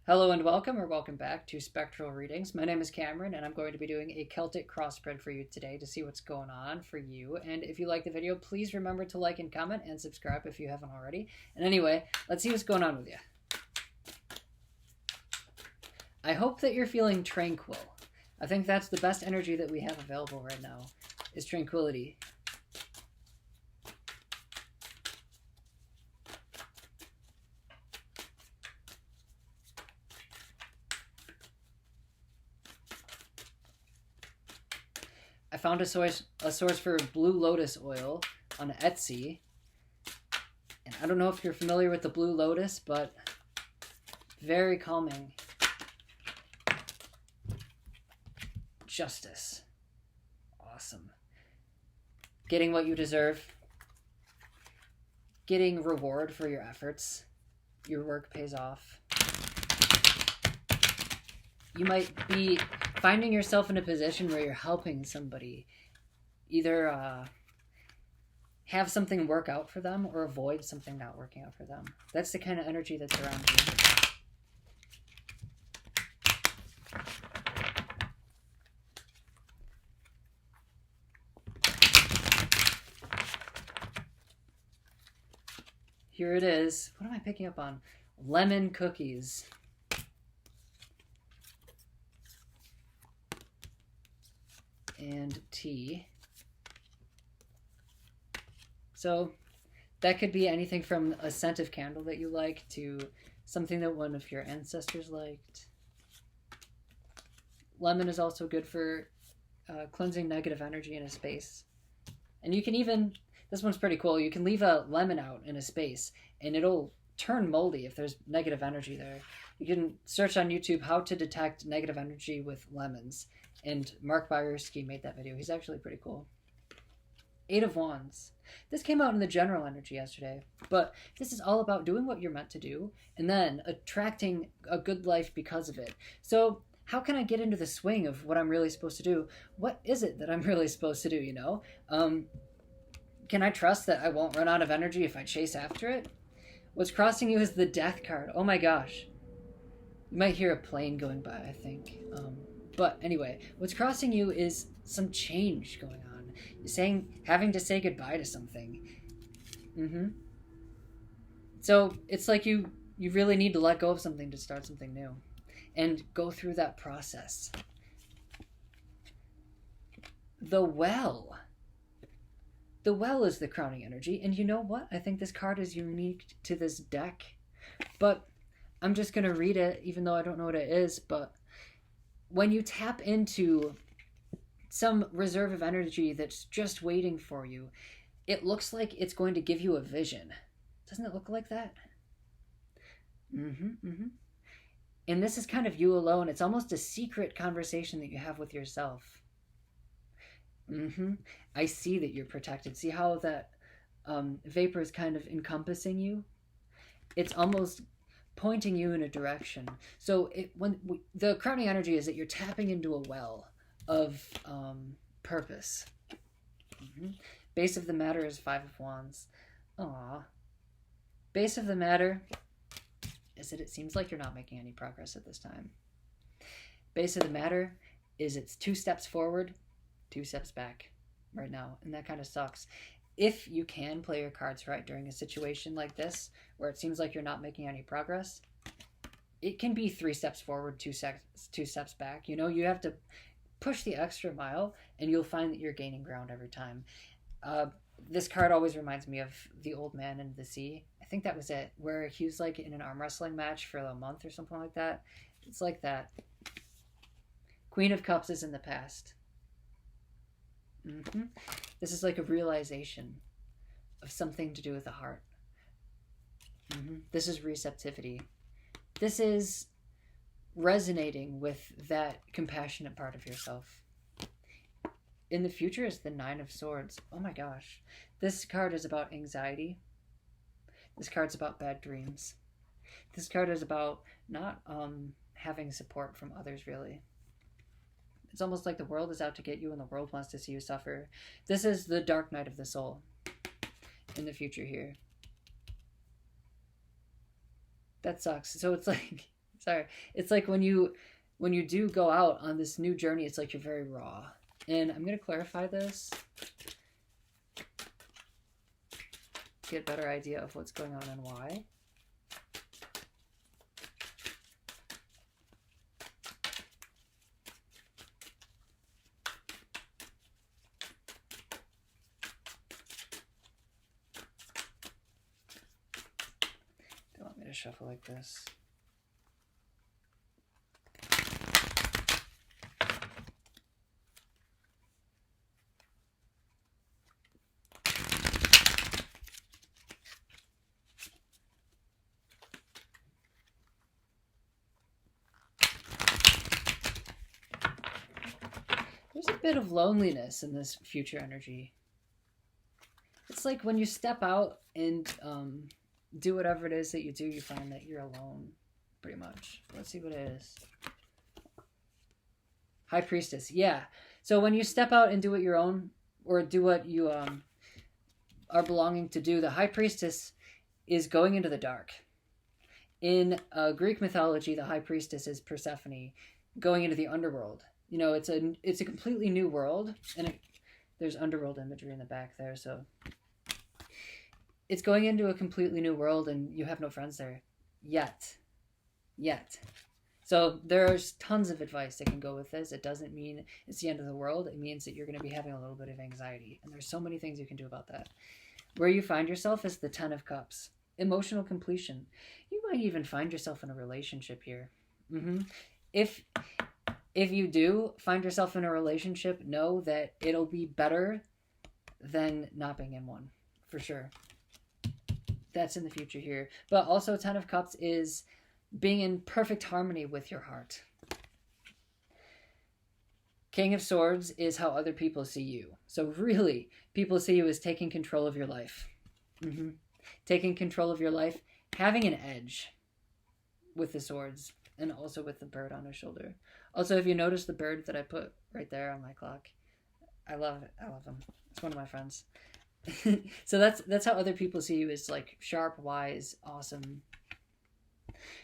Hello and welcome, or welcome back to Spectral Readings. My name is Cameron, and I'm going to be doing a Celtic crossbred for you today to see what's going on for you. And if you like the video, please remember to like and comment and subscribe if you haven't already. And anyway, let's see what's going on with you. I hope that you're feeling tranquil. I think that's the best energy that we have available right now, is tranquility. I found a source for Blue Lotus oil on Etsy. And I don't know if you're familiar with the Blue Lotus, but very calming. Justice. Awesome. Getting what you deserve. Getting reward for your efforts. Your work pays off. You might be finding yourself in a position where you're helping somebody either have something work out for them or avoid something not working out for them. That's the kind of energy that's around you. Here it is. What am I picking up on? Lemon cookies. And tea. So that could be anything from a scented candle that you like to something that one of your ancestors liked. Lemon is also good for cleansing negative energy in a space. And you can even, this one's pretty cool, you can leave a lemon out in a space and it'll turn moldy if there's negative energy there. You can search on YouTube how to detect negative energy with lemons. And Mark Byersky made that video. He's actually pretty cool. 8 of Wands. This came out in the general energy yesterday, but this is all about doing what you're meant to do and then attracting a good life because of it. So how can I get into the swing of what I'm really supposed to do? What is it that I'm really supposed to do, you know? Can I trust that I won't run out of energy if I chase after it? What's crossing you is the Death card. Oh my gosh. You might hear a plane going by, I think. But anyway, what's crossing you is some change going on. You're having to say goodbye to something. So it's like you really need to let go of something to start something new. And go through that process. The Well. The Well is the crowning energy. And you know what? I think this card is unique to this deck. But I'm just going to read it, even though I don't know what it is. But when you tap into some reserve of energy that's just waiting for you, it looks like it's going to give you a vision. Doesn't it look like that? And this is kind of you alone. It's almost a secret conversation that you have with yourself. I see that you're protected. See how that vapor is kind of encompassing you? It's almost pointing you in a direction. So the crowning energy is that you're tapping into a well of purpose. Base of the matter is 5 of Wands. Aww. Base of the matter is that it seems like you're not making any progress at this time. Base of the matter is it's 2 steps forward, 2 steps back right now, and that kind of sucks. If you can play your cards right during a situation like this, where it seems like you're not making any progress, it can be 3 steps forward, 2 steps back. You know, you have to push the extra mile, and you'll find that you're gaining ground every time. This card always reminds me of the Old Man and the Sea. I think that was it, where he was like in an arm wrestling match for a month or something like that. It's like that. Queen of Cups is in the past. This is like a realization of something to do with the heart. This is receptivity. This is resonating with that compassionate part of yourself. In the future is the 9 of Swords. Oh my gosh. This card is about anxiety. This card's about bad dreams. This card is about not having support from others, really. It's almost like the world is out to get you and the world wants to see you suffer. This is the dark night of the soul in the future here. That sucks. So it's like Sorry. It's like when you do go out on this new journey, it's like you're very raw. And I'm going to clarify this. Get a better idea of what's going on and why. Don't want me to shuffle like this. There's a bit of loneliness in this future energy. It's like when you step out and do whatever it is that you do, you find that you're alone, pretty much. Let's see what it is. High Priestess, yeah. So when you step out and do what your own, or do what you are belonging to do, the High Priestess is going into the dark. In Greek mythology, the High Priestess is Persephone, going into the underworld. You know, it's a completely new world, and there's underworld imagery in the back there, so it's going into a completely new world, and you have no friends there yet. So there's tons of advice that can go with this. It doesn't mean it's the end of the world. It means that you're going to be having a little bit of anxiety, and there's so many things you can do about that. Where you find yourself is the Ten of Cups, emotional completion. You might even find yourself in a relationship here. If you do find yourself in a relationship, know that it'll be better than not being in one, for sure. That's in the future here. But also, Ten of Cups is being in perfect harmony with your heart. King of Swords is how other people see you. So really, people see you as taking control of your life. Taking control of your life, having an edge with the swords, and also with the bird on his shoulder. Also, if you notice the bird that I put right there on my clock, I love it. I love him. It's one of my friends. So that's how other people see you, is like sharp, wise, awesome.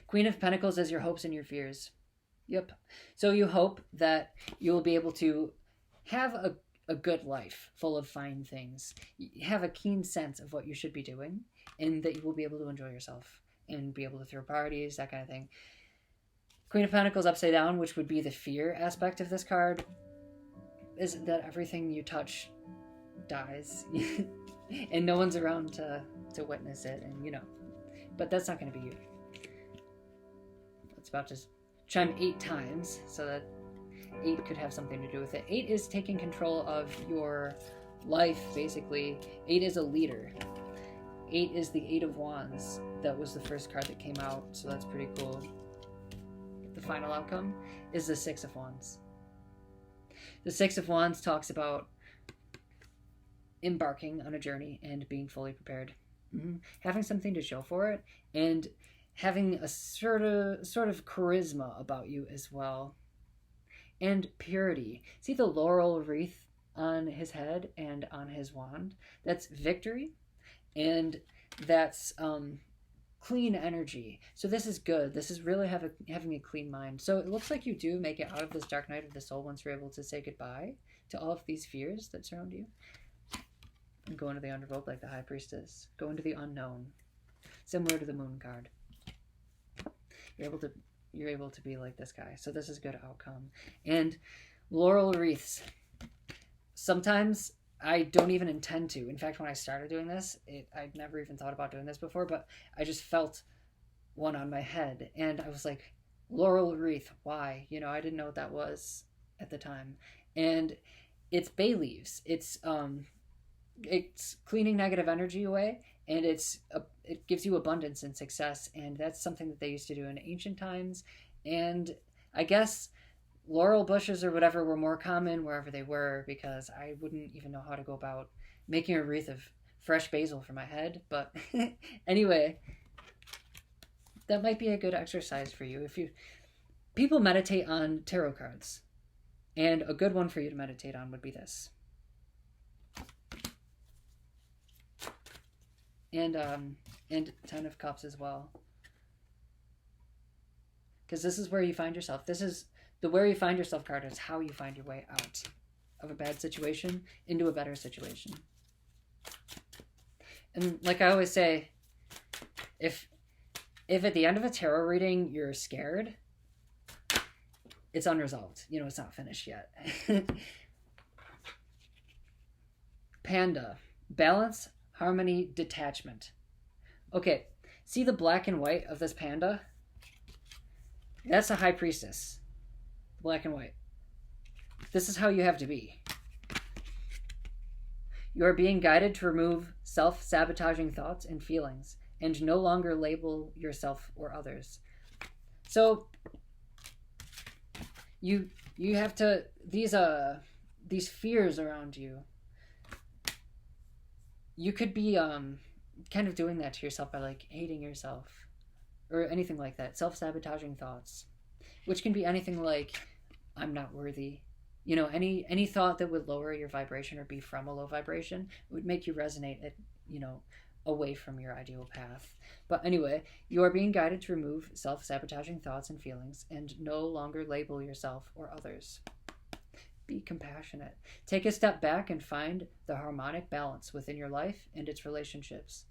Queen of Pentacles is your hopes and your fears. Yep. So you hope that you will be able to have a good life full of fine things. You have a keen sense of what you should be doing, and that you will be able to enjoy yourself and be able to throw parties, that kind of thing. Queen of Pentacles upside down, which would be the fear aspect of this card, is that everything you touch dies. And no one's around to witness it, and you know. But that's not going to be you. It's about to chime 8 times, so that 8 could have something to do with it. 8 is taking control of your life, basically. 8 is a leader. 8 is the 8 of Wands. That was the first card that came out, so that's pretty cool. The final outcome is the 6 of Wands. The 6 of Wands talks about embarking on a journey and being fully prepared. Having something to show for it, and having a sort of charisma about you as well. And purity. See the laurel wreath on his head and on his wand? That's victory, and that's clean energy. So this is good. This is really having a clean mind. So it looks like you do make it out of this dark night of the soul once you're able to say goodbye to all of these fears that surround you. And go into the underworld like the High Priestess. Go into the unknown. Similar to the Moon card. You're able to be like this guy. So this is a good outcome. And laurel wreaths. Sometimes I don't even intend to. In fact, when I started doing this, I'd never even thought about doing this before, but I just felt one on my head. And I was like, laurel wreath, why? You know, I didn't know what that was at the time. And it's bay leaves. It's cleaning negative energy away, and it gives you abundance and success, and that's something that they used to do in ancient times. And I guess laurel bushes or whatever were more common wherever they were, because I wouldn't even know how to go about making a wreath of fresh basil for my head. But anyway, that might be a good exercise for you. People meditate on tarot cards, and a good one for you to meditate on would be this. And 10 of Cups as well. because this is where you find yourself. This is the where you find yourself card is how you find your way out of a bad situation into a better situation. And like I always say, if at the end of a tarot reading you're scared, it's unresolved. You know, it's not finished yet. Panda. Balance, harmony, detachment. Okay, see the black and white of this panda? That's a high priestess. Black and white. This is how you have to be. You are being guided to remove self-sabotaging thoughts and feelings and no longer label yourself or others. So you have to, these fears around you, you could be kind of doing that to yourself by like hating yourself or anything like that. Self-sabotaging thoughts, which can be anything like, I'm not worthy. You know, any thought that would lower your vibration or be from a low vibration would make you resonate at, you know, away from your ideal path. But anyway, you are being guided to remove self-sabotaging thoughts and feelings and no longer label yourself or others. Be compassionate. Take a step back and find the harmonic balance within your life and its relationships.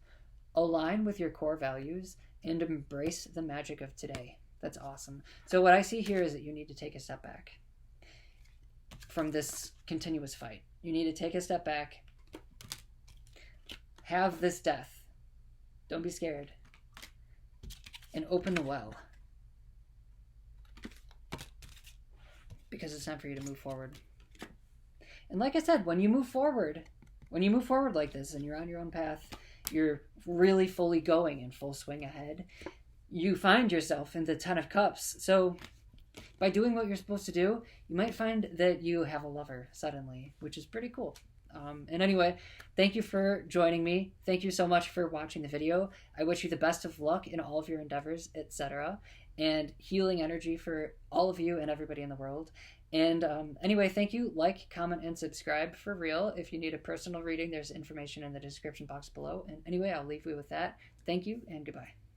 Align with your core values and embrace the magic of today. That's awesome. So what I see here is that you need to take a step back from this continuous fight. You need to take a step back. Have this death. Don't be scared. And open the well. Because it's time for you to move forward. And like I said, when you move forward like this and you're on your own path, you're really fully going in full swing ahead, you find yourself in the Ten of Cups. So by doing what you're supposed to do, you might find that you have a lover suddenly, which is pretty cool. And anyway, thank you for joining me. Thank you so much for watching the video. I wish you the best of luck in all of your endeavors, etc. And healing energy for all of you and everybody in the world. And anyway, thank you. Like, comment, and subscribe for real. If you need a personal reading, there's information in the description box below. And anyway, I'll leave you with that. Thank you and goodbye.